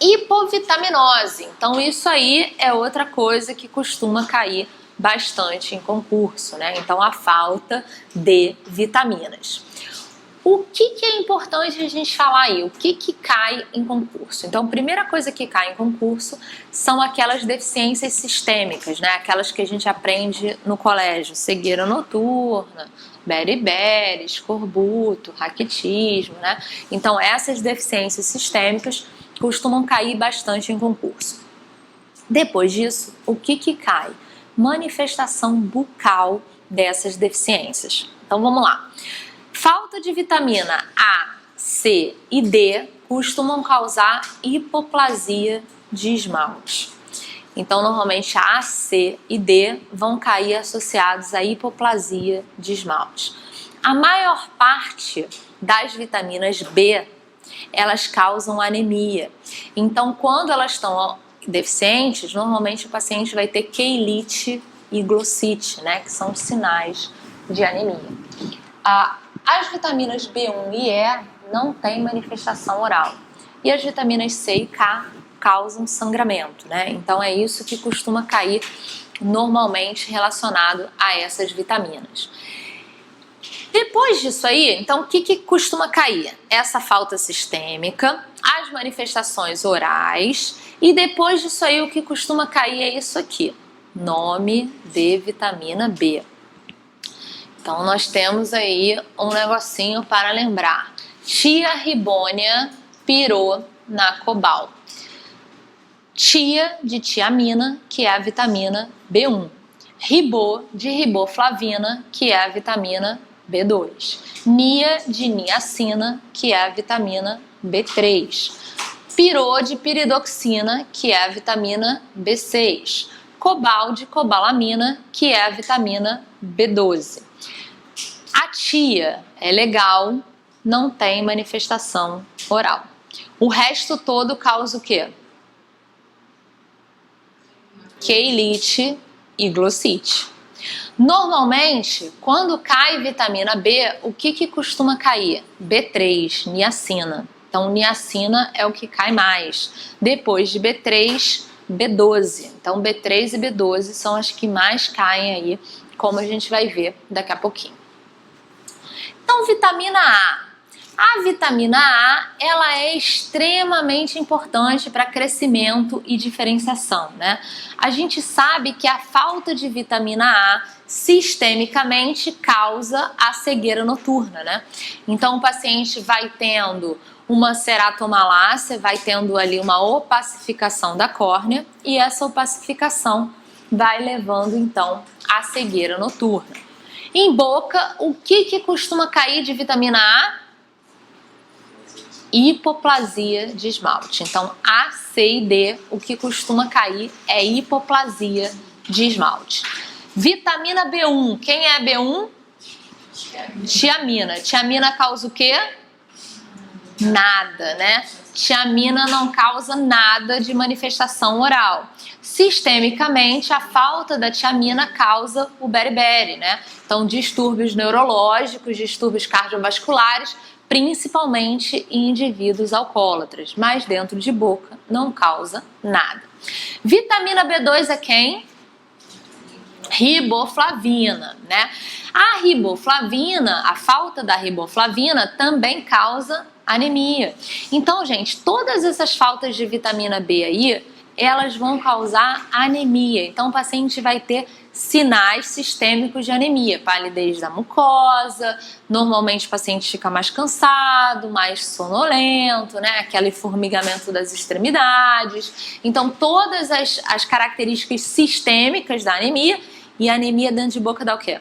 Hipovitaminose. Então isso aí é outra coisa que costuma cair bastante em concurso, né? Então a falta de vitaminas. O que é importante a gente falar aí? O que cai em concurso? Então, a primeira coisa que cai em concurso são aquelas deficiências sistêmicas, né? Aquelas que a gente aprende no colégio: cegueira noturna, beriberi, escorbuto, raquitismo, né? Então, essas deficiências sistêmicas costumam cair bastante em concurso. Depois disso, o que cai? Manifestação bucal dessas deficiências. Então, vamos lá. Falta de vitamina A, C e D costumam causar hipoplasia de esmalte. Então, normalmente A, C e D vão cair associados à hipoplasia de esmalte. A maior parte das vitaminas B, elas causam anemia. Então, quando elas estão deficientes, normalmente o paciente vai ter queilite e glossite, né, que são sinais de anemia. As vitaminas B1 e E não têm manifestação oral. E as vitaminas C e K causam sangramento, né? Então é isso que costuma cair normalmente relacionado a essas vitaminas. Depois disso aí, então o que costuma cair? Essa falta sistêmica, as manifestações orais, e depois disso aí o que costuma cair é isso aqui: nome de vitamina B. Então, nós temos aí um negocinho para lembrar: tiarribônia pironacobal. Tia de tiamina, que é a vitamina B1. Ribô de riboflavina, que é a vitamina B2. Nia de niacina, que é a vitamina B3. Pirô de piridoxina, que é a vitamina B6. Cobal de cobalamina, que é a vitamina B12. A tia é legal, não tem manifestação oral. O resto todo causa o quê? Queilite e glossite. Normalmente, quando cai vitamina B, o que costuma cair? B3, niacina. Então, niacina é o que cai mais. Depois de B3, B12. Então, B3 e B12 são as que mais caem aí, como a gente vai ver daqui a pouquinho. Então, vitamina A. A vitamina A, ela é extremamente importante para crescimento e diferenciação, né? A gente sabe que a falta de vitamina A sistemicamente causa a cegueira noturna, né? Então, o paciente vai tendo uma ceratomalácia, vai tendo ali uma opacificação da córnea, e essa opacificação vai levando, então, à cegueira noturna. Em boca, o que costuma cair de vitamina A? Hipoplasia de esmalte. Então, A, C e D, o que costuma cair é hipoplasia de esmalte. Vitamina B1, quem é B1? Tiamina. Tiamina causa o quê? Nada, né? Tiamina não causa nada de manifestação oral. Sistemicamente, a falta da tiamina causa o beriberi, né? Então, distúrbios neurológicos, distúrbios cardiovasculares, principalmente em indivíduos alcoólatras, mas dentro de boca não causa nada. Vitamina B2 é quem? Riboflavina, né? A riboflavina, a falta da riboflavina também causa anemia. Então, gente, todas essas faltas de vitamina B aí, elas vão causar anemia. Então, o paciente vai ter sinais sistêmicos de anemia, palidez da mucosa, normalmente o paciente fica mais cansado, mais sonolento, né? Aquele formigamento das extremidades. Então, todas as características sistêmicas da anemia, e a anemia dentro de boca dá o quê?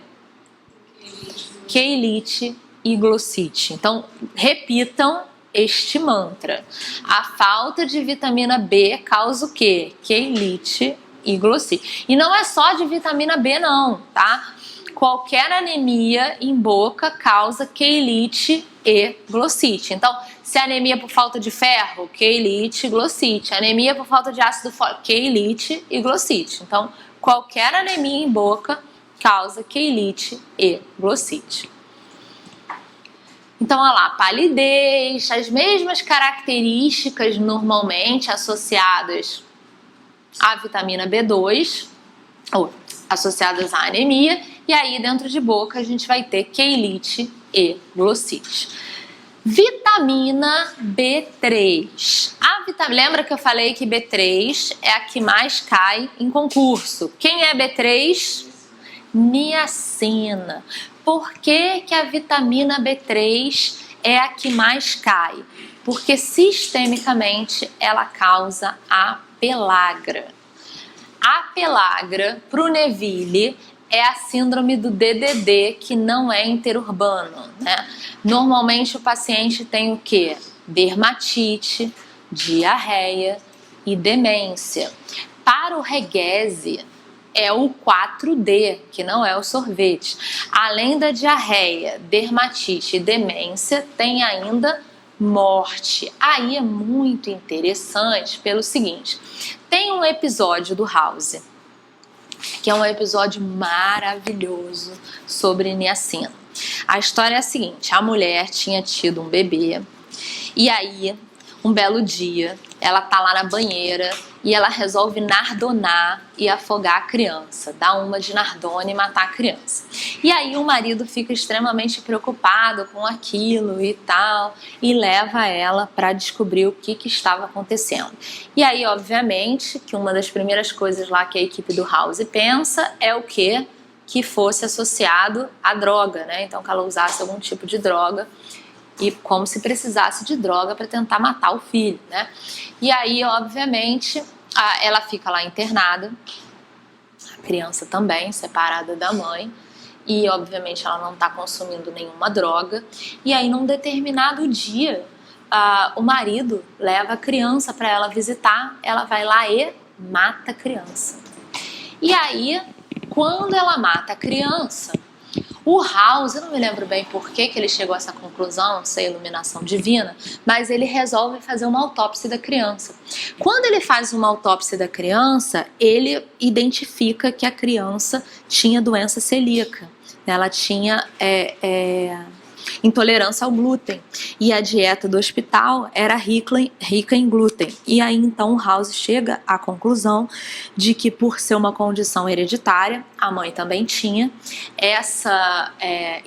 Queilite e glossite. Então, repitam este mantra. A falta de vitamina B causa o quê? Queilite e glossite. E não é só de vitamina B não, tá? Qualquer anemia em boca causa queilite e glossite. Então, se anemia por falta de ferro, queilite e glossite. Anemia por falta de ácido fólico, queilite e glossite. Então, qualquer anemia em boca causa queilite e glossite. Então, olha lá, palidez, as mesmas características normalmente associadas à vitamina B2, ou associadas à anemia, e aí dentro de boca a gente vai ter queilite e glossite. Vitamina B3. Lembra que eu falei que B3 é a que mais cai em concurso? Quem é B3? Niacina. Por que que a vitamina B3 é a que mais cai? Porque sistemicamente ela causa a pelagra. A pelagra, para o Neville, é a síndrome do DDD, que não é interurbano, né? Normalmente o paciente tem o quê? Dermatite, diarreia e demência. Para o Reguese, é o 4D, que não é o sorvete. Além da diarreia, dermatite e demência, tem ainda morte. Aí é muito interessante pelo seguinte: tem um episódio do House, que é um episódio maravilhoso sobre niacina. A história é a seguinte: a mulher tinha tido um bebê e aí, um belo dia, ela tá lá na banheira e ela resolve nardonar e afogar a criança, dar uma de nardona e matar a criança. E aí o marido fica extremamente preocupado com aquilo e tal, e leva ela para descobrir o que estava acontecendo. E aí, obviamente, que uma das primeiras coisas lá que a equipe do House pensa é o quê? Que fosse associado à droga, né? Então que ela usasse algum tipo de droga, e como se precisasse de droga para tentar matar o filho, né? E aí, obviamente, ela fica lá internada, a criança também, separada da mãe, e obviamente ela não está consumindo nenhuma droga. E aí, num determinado dia, o marido leva a criança para ela visitar, ela vai lá e mata a criança. E aí, quando ela mata a criança, o House, eu não me lembro bem por que ele chegou a essa conclusão, se é iluminação divina, mas ele resolve fazer uma autópsia da criança. Quando ele faz uma autópsia da criança, ele identifica que a criança tinha doença celíaca. Ela tinha intolerância ao glúten, e a dieta do hospital era rica em glúten. E aí então o House chega à conclusão de que, por ser uma condição hereditária, a mãe também tinha, essa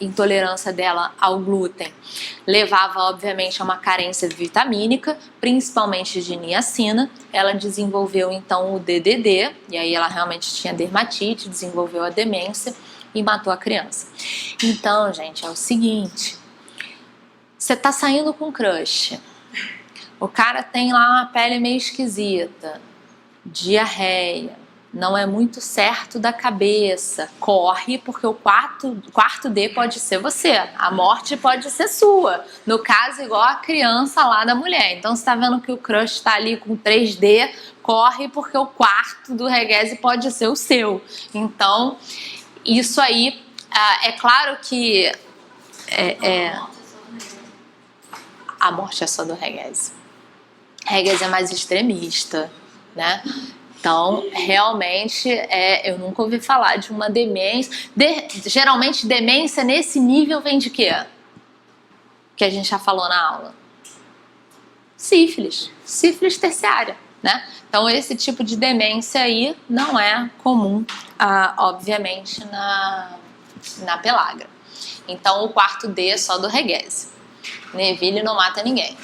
intolerância dela ao glúten levava obviamente a uma carência vitamínica, principalmente de niacina. Ela desenvolveu então o DDD, e aí ela realmente tinha dermatite, desenvolveu a demência e matou a criança. Então, gente, é o seguinte: você tá saindo com crush, o cara tem lá uma pele meio esquisita, diarreia, não é muito certo da cabeça, corre, porque o quarto D pode ser você, a morte pode ser sua, no caso igual a criança lá da mulher. Então você tá vendo que o crush tá ali com 3D, corre, porque o quarto do Reguese pode ser o seu. Então isso aí, é claro que a morte é só do Reguese. Reguese é mais extremista, né? Então, realmente, eu nunca ouvi falar de uma demência. Geralmente, demência nesse nível vem de quê? Que a gente já falou na aula. Sífilis terciária, né? Então, esse tipo de demência aí não é comum, obviamente, na pelagra. Então, o quarto D é só do Reguese. Neville não mata ninguém.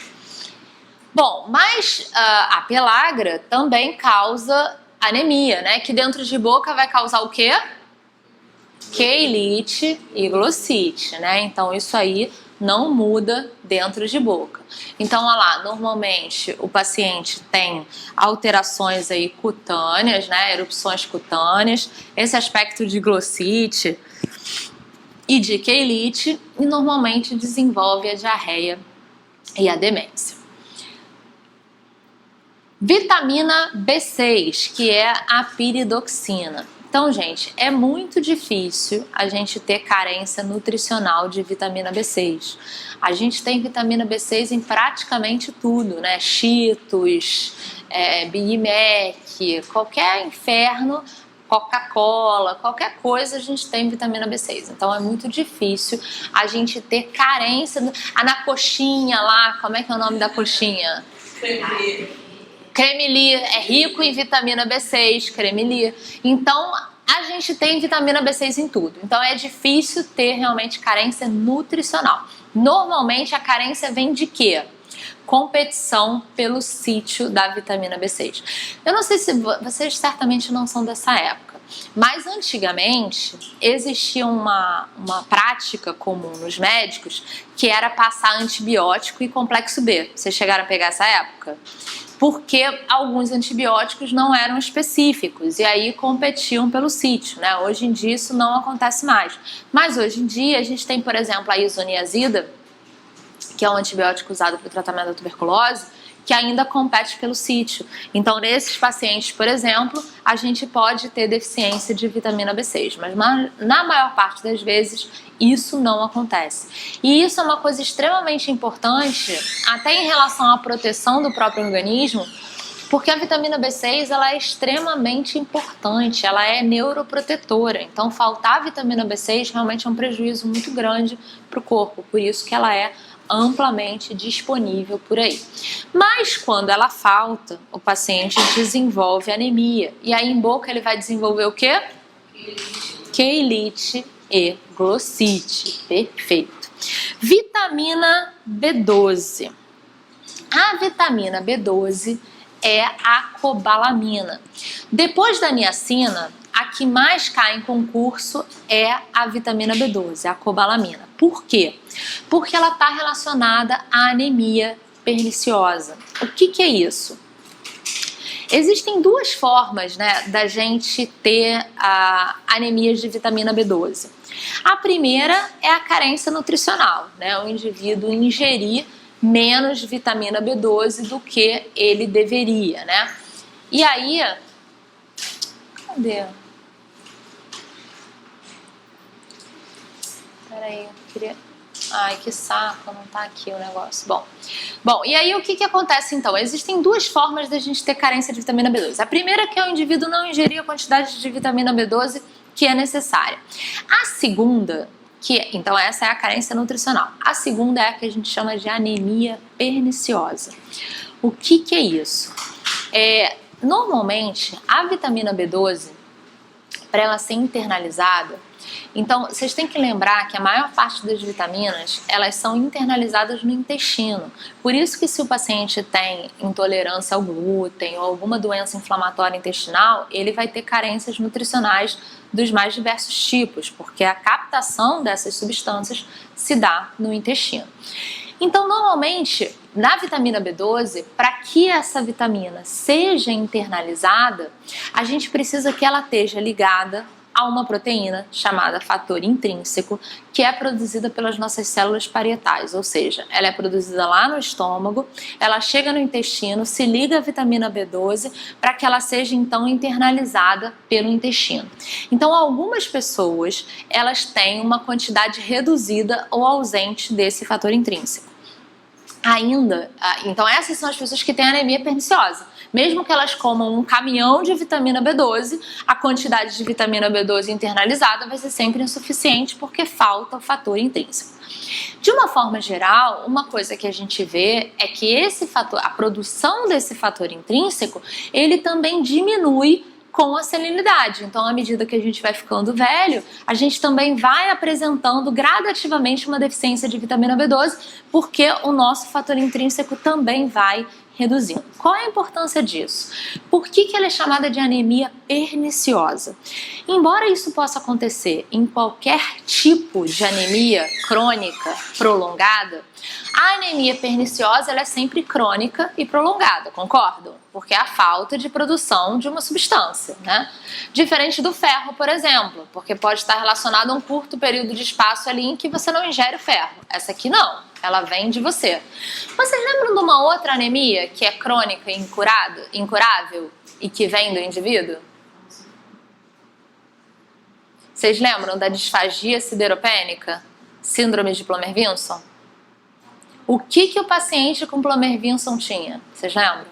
Bom, mas a pelagra também causa anemia, né? Que dentro de boca vai causar o quê? Queilite e glossite, né? Então, isso aí não muda dentro de boca. Então, olha lá, normalmente o paciente tem alterações aí cutâneas, né, erupções cutâneas, esse aspecto de glossite e de queilite, e normalmente desenvolve a diarreia e a demência. Vitamina B6, que é a piridoxina. Então, gente, é muito difícil a gente ter carência nutricional de vitamina B6. A gente tem vitamina B6 em praticamente tudo, né? Cheetos, Big Mac, qualquer inferno Coca-Cola, qualquer coisa a gente tem vitamina B6. Então é muito difícil a gente ter carência. Na coxinha lá, como é que é o nome da coxinha? Creme-li é rico em vitamina B6, creme-li. Então a gente tem vitamina B6 em tudo. Então é difícil ter realmente carência nutricional. Normalmente a carência vem de quê? Competição pelo sítio da vitamina B6. Eu não sei se vocês certamente não são dessa época, mas antigamente existia uma prática comum nos médicos que era passar antibiótico e complexo B. Vocês chegaram a pegar essa época? Porque alguns antibióticos não eram específicos e aí competiam pelo sítio, né? Hoje em dia isso não acontece mais. Mas hoje em dia a gente tem, por exemplo, a isoniazida, que é um antibiótico usado para o tratamento da tuberculose, que ainda compete pelo sítio. Então, nesses pacientes, por exemplo, a gente pode ter deficiência de vitamina B6, mas na maior parte das vezes isso não acontece. E isso é uma coisa extremamente importante, até em relação à proteção do próprio organismo, porque a vitamina B6 ela é extremamente importante, ela é neuroprotetora. Então, faltar a vitamina B6 realmente é um prejuízo muito grande para o corpo, por isso que ela é amplamente disponível por aí. Mas quando ela falta, o paciente desenvolve anemia. E aí em boca ele vai desenvolver o quê? Queilite e glossite. Perfeito. Vitamina B12. A vitamina B12 é a cobalamina. Depois da niacina, a que mais cai em concurso é a vitamina B12, a cobalamina. Por quê? Porque ela está relacionada à anemia perniciosa. O que é isso? Existem duas formas, né, da gente ter anemias de vitamina B12. A primeira é a carência nutricional, né, o indivíduo ingerir menos vitamina B12 do que ele deveria, né? E aí, cadê? Peraí, eu queria... Ai, que saco, não tá aqui o negócio. Bom, e aí o que acontece então? Existem duas formas da gente ter carência de vitamina B12. A primeira é que o indivíduo não ingerir a quantidade de vitamina B12 que é necessária. A segunda, então essa é a carência nutricional. A segunda é a que a gente chama de anemia perniciosa. O que é isso? Normalmente, a vitamina B12, para ela ser internalizada, então vocês têm que lembrar que a maior parte das vitaminas, elas são internalizadas no intestino. Por isso que se o paciente tem intolerância ao glúten ou alguma doença inflamatória intestinal, ele vai ter carências nutricionais dos mais diversos tipos, porque a captação dessas substâncias se dá no intestino. Então, normalmente, na vitamina B12, para que essa vitamina seja internalizada, a gente precisa que ela esteja ligada a uma proteína chamada fator intrínseco, que é produzida pelas nossas células parietais, ou seja, ela é produzida lá no estômago, ela chega no intestino, se liga à vitamina B12 para que ela seja então internalizada pelo intestino. Então, algumas pessoas, elas têm uma quantidade reduzida ou ausente desse fator intrínseco. Então essas são as pessoas que têm anemia perniciosa. Mesmo que elas comam um caminhão de vitamina B12, a quantidade de vitamina B12 internalizada vai ser sempre insuficiente porque falta o fator intrínseco. De uma forma geral, uma coisa que a gente vê é que esse fator, a produção desse fator intrínseco, ele também diminui com a senilidade. Então, à medida que a gente vai ficando velho, a gente também vai apresentando gradativamente uma deficiência de vitamina B12, porque o nosso fator intrínseco também vai reduzindo. Qual é a importância disso? Por que ela é chamada de anemia perniciosa? Embora isso possa acontecer em qualquer tipo de anemia crônica prolongada, a anemia perniciosa ela é sempre crônica e prolongada, concordam? Porque é a falta de produção de uma substância, né? Diferente do ferro, por exemplo, porque pode estar relacionado a um curto período de espaço ali em que você não ingere o ferro. Essa aqui não, ela vem de você. Vocês lembram de uma outra anemia que é crônica e incurável e que vem do indivíduo? Vocês lembram da disfagia sideropênica? Síndrome de Plummer-Vinson? O que o paciente com Plummer-Vinson tinha? Vocês lembram?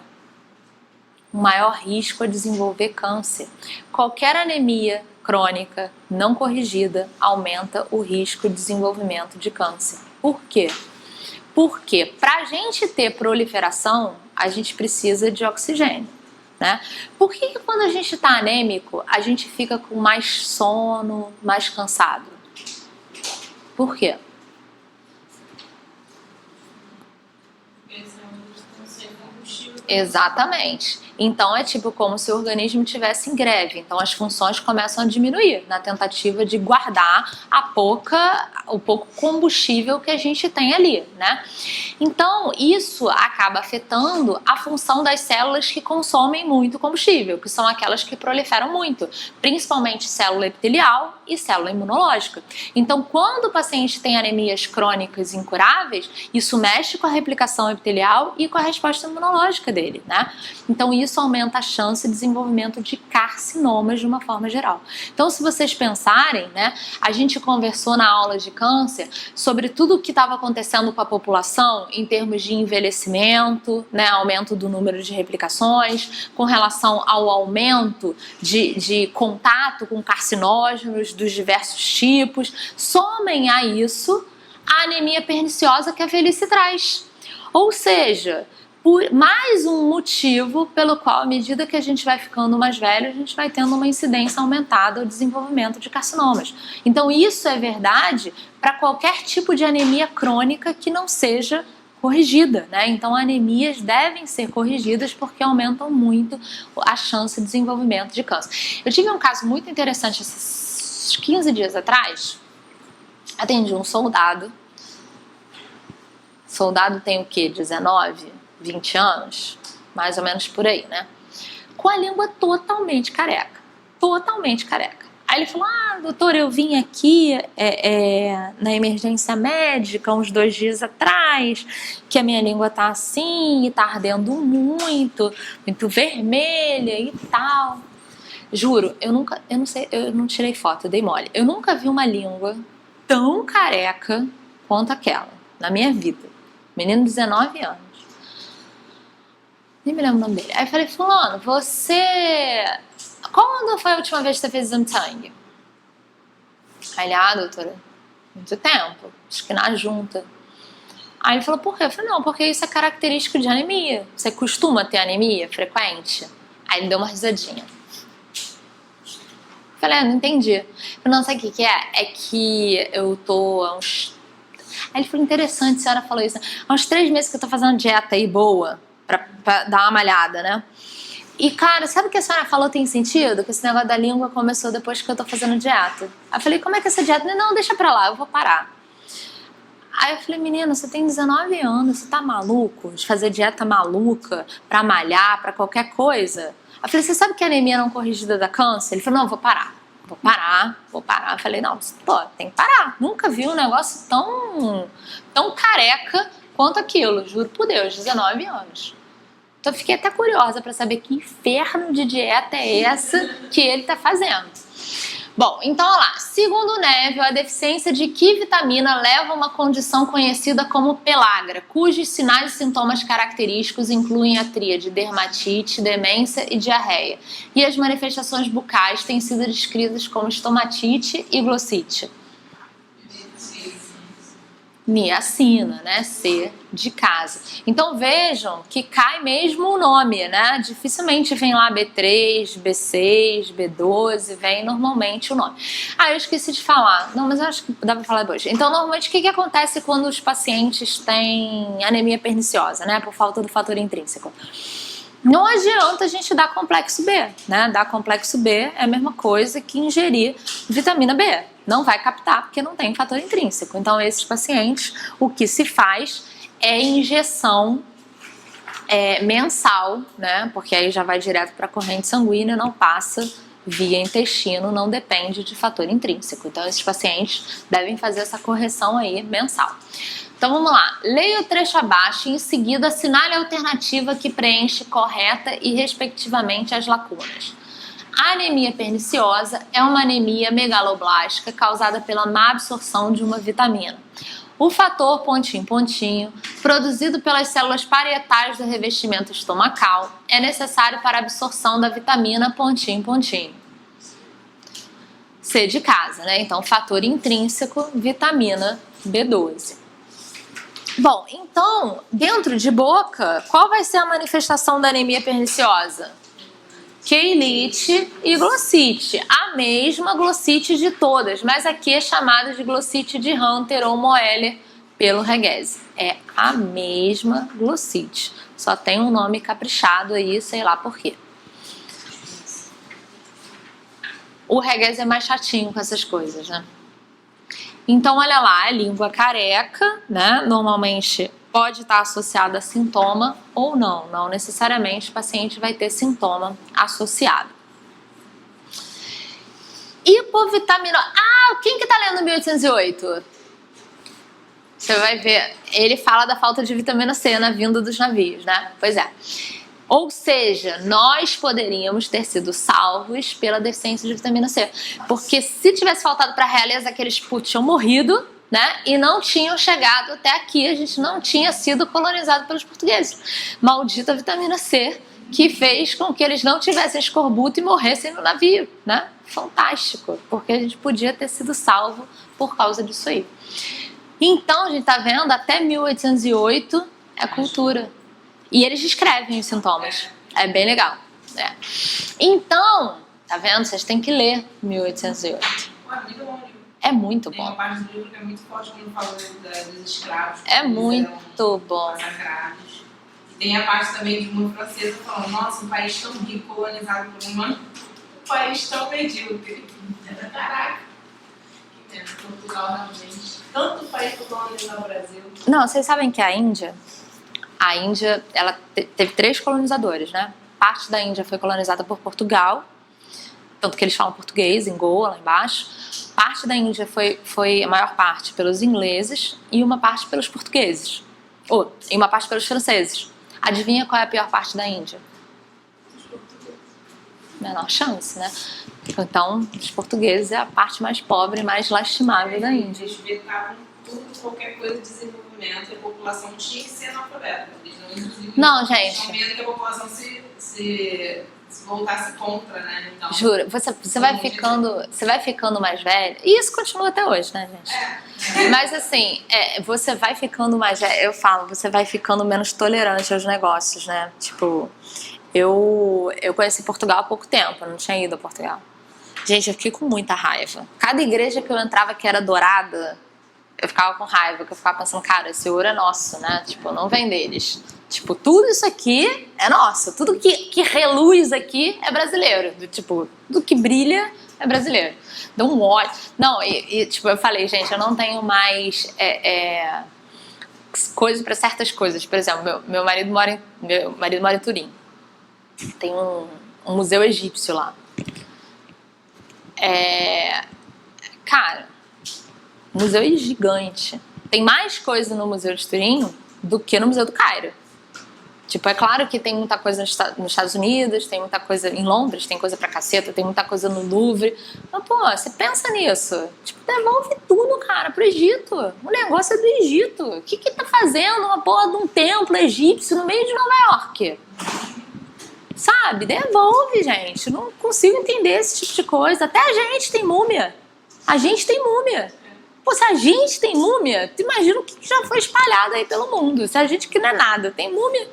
um maior risco a desenvolver câncer. Qualquer anemia crônica não corrigida aumenta o risco de desenvolvimento de câncer. Por quê? Porque para a gente ter proliferação, a gente precisa de oxigênio, né? Por que quando a gente está anêmico, a gente fica com mais sono, mais cansado? Por quê? Exatamente. Então é tipo como se o organismo estivesse em greve. Então as funções começam a diminuir na tentativa de guardar o pouco combustível que a gente tem ali, né? Então isso acaba afetando a função das células que consomem muito combustível, que são aquelas que proliferam muito, principalmente célula epitelial e célula imunológica. Então quando o paciente tem anemias crônicas incuráveis, isso mexe com a replicação epitelial e com a resposta imunológica dele, né? Então isso aumenta a chance de desenvolvimento de carcinomas de uma forma geral. Então se vocês pensarem, né, a gente conversou na aula de câncer sobre tudo o que estava acontecendo com a população em termos de envelhecimento, né, aumento do número de replicações, com relação ao aumento de contato com carcinógenos dos diversos tipos. Somem a isso a anemia perniciosa que a velhice traz. Ou seja, por mais um motivo pelo qual, à medida que a gente vai ficando mais velho, a gente vai tendo uma incidência aumentada ao desenvolvimento de carcinomas. Então isso é verdade para qualquer tipo de anemia crônica que não seja corrigida, né? Então anemias devem ser corrigidas porque aumentam muito a chance de desenvolvimento de câncer. Eu tive um caso muito interessante esses 15 dias atrás. Atendi um soldado. Soldado tem o quê? 19, 20 anos? Mais ou menos por aí, né? Com a língua totalmente careca. Totalmente careca. Aí ele falou, doutor, eu vim aqui na emergência médica uns 2 dias atrás, que a minha língua tá assim, e tá ardendo muito vermelha e tal. Juro, eu não sei, eu não tirei foto, eu dei mole. Eu nunca vi uma língua tão careca quanto aquela, na minha vida. Menino de 19 anos. Nem me lembro o nome dele. Aí eu falei, fulano, quando foi a última vez que você fez exame de sangue? Aí ele, doutora, muito tempo. Acho que na junta. Aí ele falou, por quê? Eu falei, não, porque isso é característico de anemia. Você costuma ter anemia frequente? Aí ele deu uma risadinha. Eu falei, não entendi. Eu falei, não, sabe o que é? É que eu tô há uns... Aí ele falou, interessante, a senhora falou isso. Há uns 3 meses que eu tô fazendo dieta aí boa, pra dar uma malhada, né? E, cara, sabe o que a senhora falou tem sentido? Que esse negócio da língua começou depois que eu tô fazendo dieta. Aí eu falei, como é que é essa dieta? Não, deixa pra lá, eu vou parar. Aí eu falei, menino, você tem 19 anos, você tá maluco de fazer dieta maluca pra malhar, pra qualquer coisa? Aí eu falei, você sabe que a anemia não corrigida dá câncer? Ele falou, não, vou parar. Vou parar. Eu falei, não, pô, tem que parar. Nunca vi um negócio tão careca quanto aquilo, juro por Deus, 19 anos. Então eu fiquei até curiosa para saber que inferno de dieta é essa que ele tá fazendo. Bom, então olha lá, segundo o Neville, a deficiência de que vitamina leva a uma condição conhecida como pellagra, cujos sinais e sintomas característicos incluem a tríade dermatite, demência e diarreia. E as manifestações bucais têm sido descritas como estomatite e glossite. Niacina, né? C de casa. Então vejam que cai mesmo o nome, né? Dificilmente vem lá B3, B6, B12, vem normalmente o nome. Eu esqueci de falar. Não, mas eu acho que dá pra falar depois. Então, normalmente, o que acontece quando os pacientes têm anemia perniciosa, né? Por falta do fator intrínseco? Não adianta a gente dar complexo B, né? Dar complexo B é a mesma coisa que ingerir vitamina B. Não vai captar porque não tem fator intrínseco. Então, esses pacientes, o que se faz é injeção mensal, né? Porque aí já vai direto para a corrente sanguínea, não passa via intestino, não depende de fator intrínseco. Então, esses pacientes devem fazer essa correção aí mensal. Então vamos lá, leia o trecho abaixo e em seguida assinale a alternativa que preenche correta e respectivamente as lacunas. A anemia perniciosa é uma anemia megaloblástica causada pela má absorção de uma vitamina. O fator pontinho, pontinho, produzido pelas células parietais do revestimento estomacal, é necessário para a absorção da vitamina pontinho, pontinho. C de casa, né? Então, fator intrínseco, vitamina B12. Bom, então, dentro de boca, qual vai ser a manifestação da anemia perniciosa? Keilite e glossite, a mesma glossite de todas, mas aqui é chamada de glossite de Hunter ou Moeller pelo Reguese. É a mesma glossite, só tem um nome caprichado aí, sei lá por quê. O Reguese é mais chatinho com essas coisas, né? Então, olha lá, a língua careca, né? Normalmente pode estar associada a sintoma ou não. Não necessariamente o paciente vai ter sintoma associado. Hipovitamina... Ah, quem que tá lendo 1808? Você vai ver, ele fala da falta de vitamina C na vinda dos navios, né? Pois é. Ou seja, nós poderíamos ter sido salvos pela deficiência de vitamina C. Porque se tivesse faltado para a realeza, aqueles putos tinham morrido, né? E não tinham chegado até aqui, a gente não tinha sido colonizado pelos portugueses. Maldita vitamina C, que fez com que eles não tivessem escorbuto e morressem no navio, né? Fantástico, porque a gente podia ter sido salvo por causa disso aí. Então, a gente tá vendo, até 1808 é cultura. E eles descrevem os sintomas. É bem legal. Né? Então, tá vendo? Vocês têm que ler 1808. É muito bom. Tem uma parte do livro que é muito forte quando fala dos escravos. É muito bom. Massacrados. E tem a parte também de uma francesa falando, nossa, um país tão rico, colonizado por um país tão medíocre. Caraca. Que pena, Portugal realmente. Tanto país para colonizar o Brasil. Não, vocês sabem que a Índia, ela teve 3 colonizadores, né? Parte da Índia foi colonizada por Portugal, tanto que eles falam português, em Goa, lá embaixo. Parte da Índia foi a maior parte pelos ingleses e uma parte pelos portugueses. E uma parte pelos franceses. Adivinha qual é a pior parte da Índia? Menor chance, né? Então, os portugueses é a parte mais pobre e mais lastimável da Índia. Eles vetavam tudo, qualquer coisa de desenvolvimento, e a população tinha que ser analfabeta. Não, gente. Tinham medo que a população se voltasse contra, né? Então, juro, você vai ficando mais velho. E isso continua até hoje, né, gente? Mas assim, você vai ficando mais velho. Eu falo, você vai ficando menos tolerante aos negócios, né? Tipo, eu conheci Portugal há pouco tempo, eu não tinha ido a Portugal. Gente, eu fiquei com muita raiva. Cada igreja que eu entrava que era dourada, eu ficava com raiva, porque eu ficava pensando, cara, esse ouro é nosso, né? Tipo, não vem deles. Tipo, tudo isso aqui é nosso. Tudo que reluz aqui é brasileiro. Tipo, tudo que brilha é brasileiro. Dá um ódio. Não, tipo, eu falei, gente, eu não tenho mais coisa para certas coisas. Por exemplo, meu marido mora em Turim. Tem um museu egípcio lá. Cara, o museu é gigante. Tem mais coisa no Museu de Turim do que no Museu do Cairo. Tipo, é claro que tem muita coisa nos Estados Unidos, tem muita coisa em Londres, tem coisa pra caceta, tem muita coisa no Louvre. Mas, pô, você pensa nisso. Tipo, devolve tudo, cara, pro Egito. O negócio é do Egito. O que tá fazendo uma porra de um templo egípcio no meio de Nova York? Sabe? Devolve, gente. Não consigo entender esse tipo de coisa. Até a gente tem múmia. A gente tem múmia. Pô, se a gente tem múmia, tu imagina o que já foi espalhado aí pelo mundo. Se a gente que não é nada tem múmia.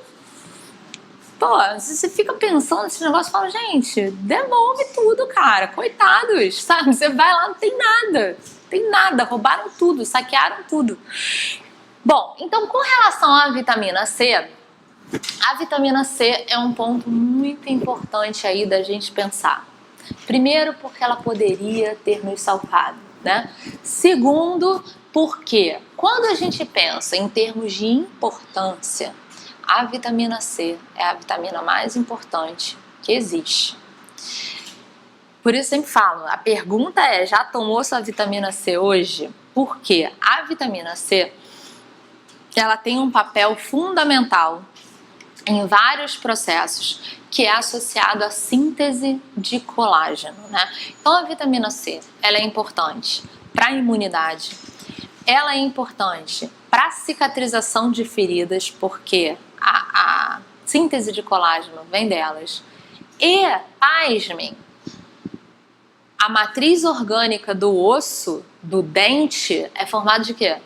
Pô, você fica pensando nesse negócio e fala, gente, devolve tudo, cara. Coitados, sabe? Você vai lá, não tem nada. Tem nada. Roubaram tudo, saquearam tudo. Bom, então com relação à vitamina C, a vitamina C é um ponto muito importante aí da gente pensar. Primeiro, porque ela poderia ter nos salvado, né? Segundo, porque quando a gente pensa em termos de importância, a vitamina C é a vitamina mais importante que existe. Por isso eu sempre falo, a pergunta é, já tomou sua vitamina C hoje? Porque a vitamina C, ela tem um papel fundamental em vários processos que é associado à síntese de colágeno, né? Então a vitamina C, ela é importante para a imunidade, ela é importante para cicatrização de feridas, porque a síntese de colágeno vem delas. E, pasmem, a matriz orgânica do osso, do dente, é formada de quê?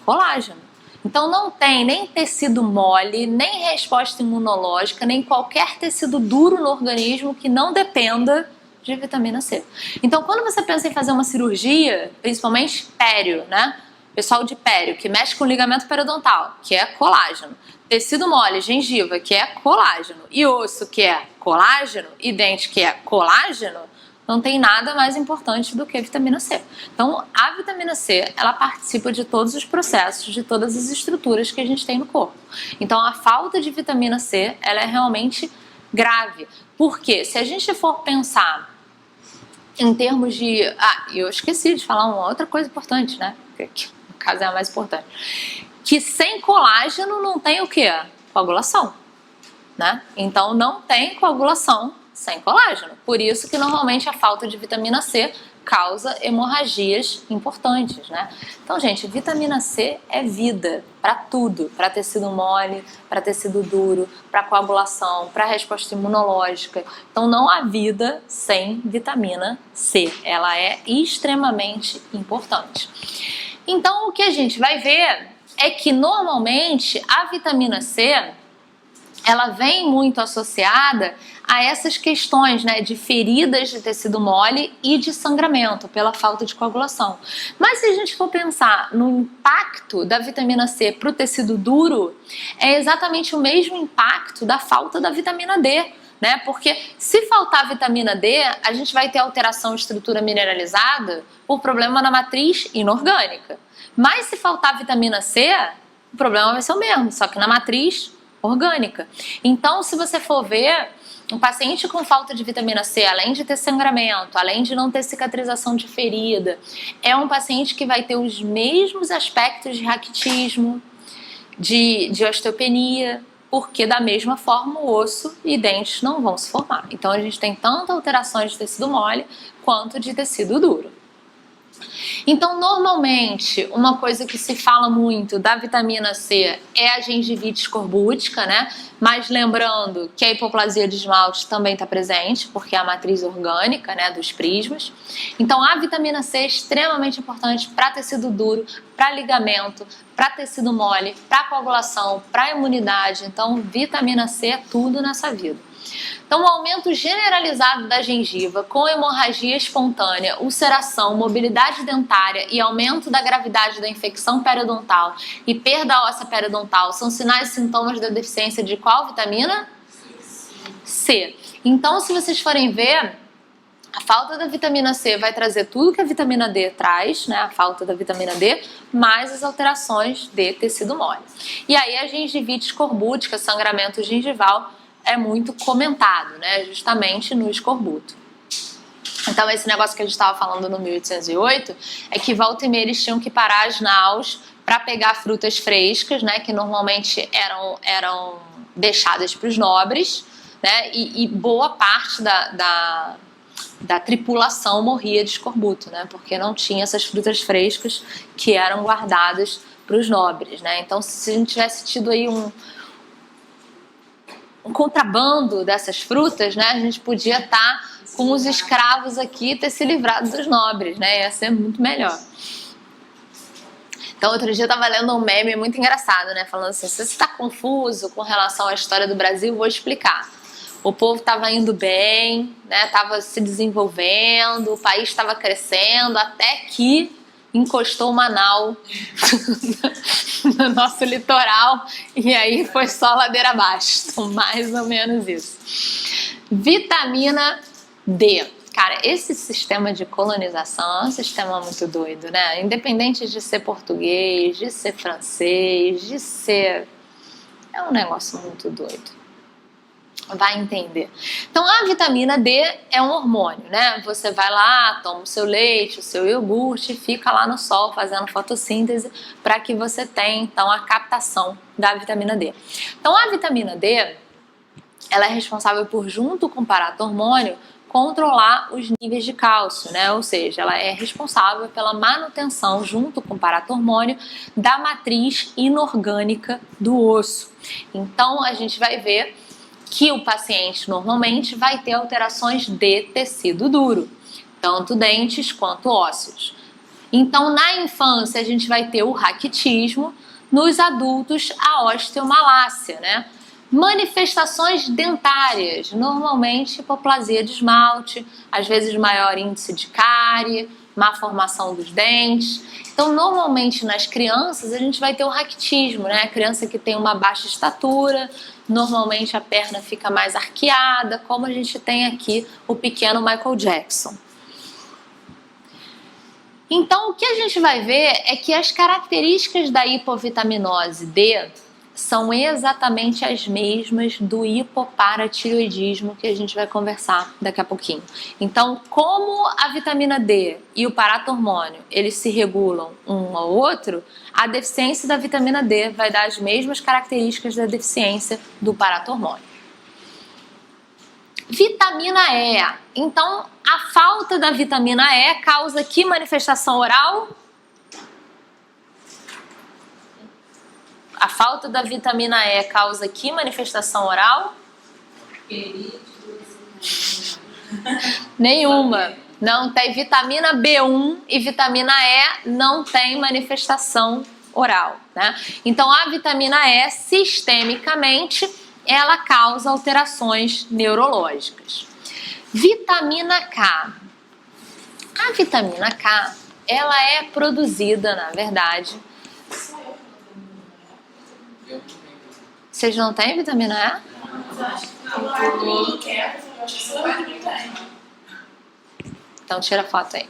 Colágeno. Então não tem nem tecido mole, nem resposta imunológica, nem qualquer tecido duro no organismo que não dependa de vitamina C. Então quando você pensa em fazer uma cirurgia, principalmente pério, né? Pessoal de pério, que mexe com ligamento periodontal, que é colágeno. Tecido mole, gengiva, que é colágeno. E osso, que é colágeno. E dente, que é colágeno. Não tem nada mais importante do que a vitamina C. Então, a vitamina C, ela participa de todos os processos, de todas as estruturas que a gente tem no corpo. Então, a falta de vitamina C, ela é realmente grave. Porque se a gente for pensar em termos de... eu esqueci de falar uma outra coisa importante, né? Que no caso é a mais importante. Que sem colágeno não tem o quê? Coagulação, né? Então, não tem coagulação sem colágeno. Por isso que normalmente a falta de vitamina C causa hemorragias importantes, né? Então, gente, vitamina C é vida para tudo, para tecido mole, para tecido duro, para coagulação, para resposta imunológica. Então, não há vida sem vitamina C. Ela é extremamente importante. Então, o que a gente vai ver é que normalmente a vitamina C ela vem muito associada a essas questões, né, de feridas de tecido mole e de sangramento pela falta de coagulação. Mas se a gente for pensar no impacto da vitamina C para o tecido duro, é exatamente o mesmo impacto da falta da vitamina D, né? Porque se faltar vitamina D, a gente vai ter alteração de estrutura mineralizada por problema na matriz inorgânica. Mas se faltar vitamina C, o problema vai ser o mesmo, só que na matriz orgânica. Então, se você for ver, um paciente com falta de vitamina C, além de ter sangramento, além de não ter cicatrização de ferida, é um paciente que vai ter os mesmos aspectos de raquitismo, de osteopenia, porque da mesma forma o osso e dentes não vão se formar. Então, a gente tem tanto alterações de tecido mole quanto de tecido duro. Então, normalmente, uma coisa que se fala muito da vitamina C é a gengivite escorbútica, né? Mas lembrando que a hipoplasia de esmalte também está presente, porque é a matriz orgânica, né, dos prismas. Então, a vitamina C é extremamente importante para tecido duro, para ligamento, para tecido mole, para coagulação, para imunidade. Então, vitamina C é tudo nessa vida. Então, o aumento generalizado da gengiva com hemorragia espontânea, ulceração, mobilidade dentária e aumento da gravidade da infecção periodontal e perda óssea periodontal são sinais e sintomas da deficiência de qual vitamina? C. Então, se vocês forem ver, a falta da vitamina C vai trazer tudo que a vitamina D traz, né? A falta da vitamina D, mais as alterações de tecido mole. E aí a gengivite escorbútica, sangramento gengival, é muito comentado, né, justamente no escorbuto. Então, esse negócio que a gente estava falando no 1808 é que volta e meia eles tinham que parar as naus para pegar frutas frescas, né, que normalmente eram deixadas para os nobres, né, e boa parte da tripulação morria de escorbuto, né, porque não tinha essas frutas frescas que eram guardadas para os nobres, né. Então, se a gente tivesse tido aí um contrabando dessas frutas, né, a gente podia estar com os escravos aqui e ter se livrado dos nobres, né, ia ser muito melhor. Então, outro dia eu estava lendo um meme muito engraçado, né, falando assim, se você está confuso com relação à história do Brasil, vou explicar. O povo estava indo bem, né, estava se desenvolvendo, o país estava crescendo, até que encostou Manaus no nosso litoral e aí foi só ladeira abaixo. Então, mais ou menos isso. Vitamina D. Cara, esse sistema de colonização é um sistema muito doido, né? Independente de ser português, de ser francês, de ser... é um negócio muito doido. Vai entender. Então, a vitamina D é um hormônio, né? Você vai lá, toma o seu leite, o seu iogurte, fica lá no sol fazendo fotossíntese para que você tenha, então, a captação da vitamina D. Então, a vitamina D, ela é responsável por, junto com o paratormônio, controlar os níveis de cálcio, né? Ou seja, ela é responsável pela manutenção, junto com o paratormônio, da matriz inorgânica do osso. Então, a gente vai ver que o paciente normalmente vai ter alterações de tecido duro, tanto dentes quanto ósseos. Então, na infância, a gente vai ter o raquitismo, nos adultos, a osteomalácia, né? Manifestações dentárias, normalmente hipoplasia de esmalte, às vezes maior índice de cárie, má formação dos dentes. Então, normalmente nas crianças a gente vai ter o raquitismo, né? A criança que tem uma baixa estatura, normalmente a perna fica mais arqueada, como a gente tem aqui o pequeno Michael Jackson. Então, o que a gente vai ver é que as características da hipovitaminose D são exatamente as mesmas do hipoparatiroidismo que a gente vai conversar daqui a pouquinho. Então, como a vitamina D e o paratormônio, eles se regulam um ao outro, a deficiência da vitamina D vai dar as mesmas características da deficiência do paratormônio. Vitamina E. Então, a falta da vitamina E causa que manifestação oral? A falta da vitamina E causa que manifestação oral? Nenhuma. Não tem vitamina B1 e vitamina E não tem manifestação oral, né? Então, a vitamina E, sistemicamente, ela causa alterações neurológicas. Vitamina K. A vitamina K, ela é produzida, na verdade... Vocês não têm vitamina E? Então tira a foto aí.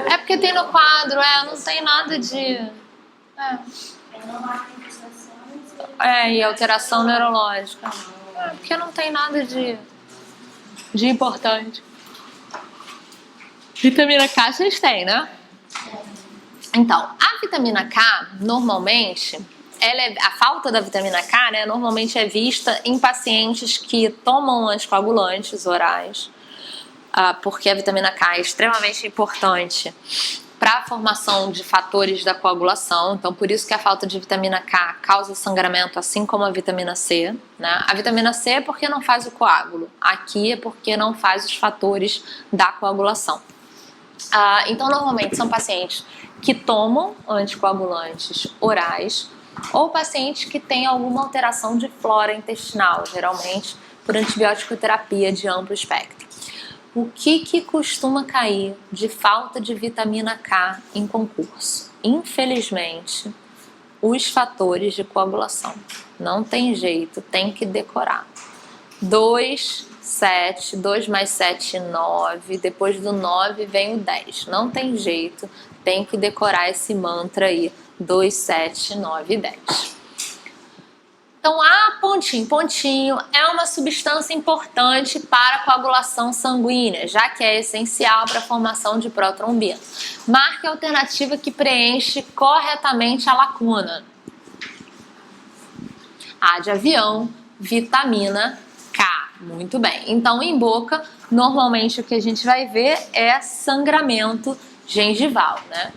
É porque tem no quadro, não tem nada de... e alteração neurológica. Porque não tem nada de importante. Vitamina K vocês têm, né? Então, a vitamina K, normalmente, a falta da vitamina K, né, normalmente é vista em pacientes que tomam anticoagulantes orais, porque a vitamina K é extremamente importante para a formação de fatores da coagulação. Então, por isso que a falta de vitamina K causa sangramento, assim como a vitamina C, né? A vitamina C é porque não faz o coágulo, aqui é porque não faz os fatores da coagulação. Então, normalmente, são pacientes que tomam anticoagulantes orais ou pacientes que têm alguma alteração de flora intestinal, geralmente por antibiótico-terapia de amplo espectro. O que costuma cair de falta de vitamina K em concurso? Infelizmente, os fatores de coagulação. Não tem jeito, tem que decorar. 2, 7, 2 mais 7, 9, depois do 9 vem o 10. Não tem jeito, tem que decorar esse mantra aí, 2, 7, 9 e 10. Então, a pontinho é uma substância importante para a coagulação sanguínea, já que é essencial para a formação de protrombina. Marque a alternativa que preenche corretamente a lacuna. A de avião, vitamina K. Muito bem. Então, em boca, normalmente o que a gente vai ver é sangramento gengival, né?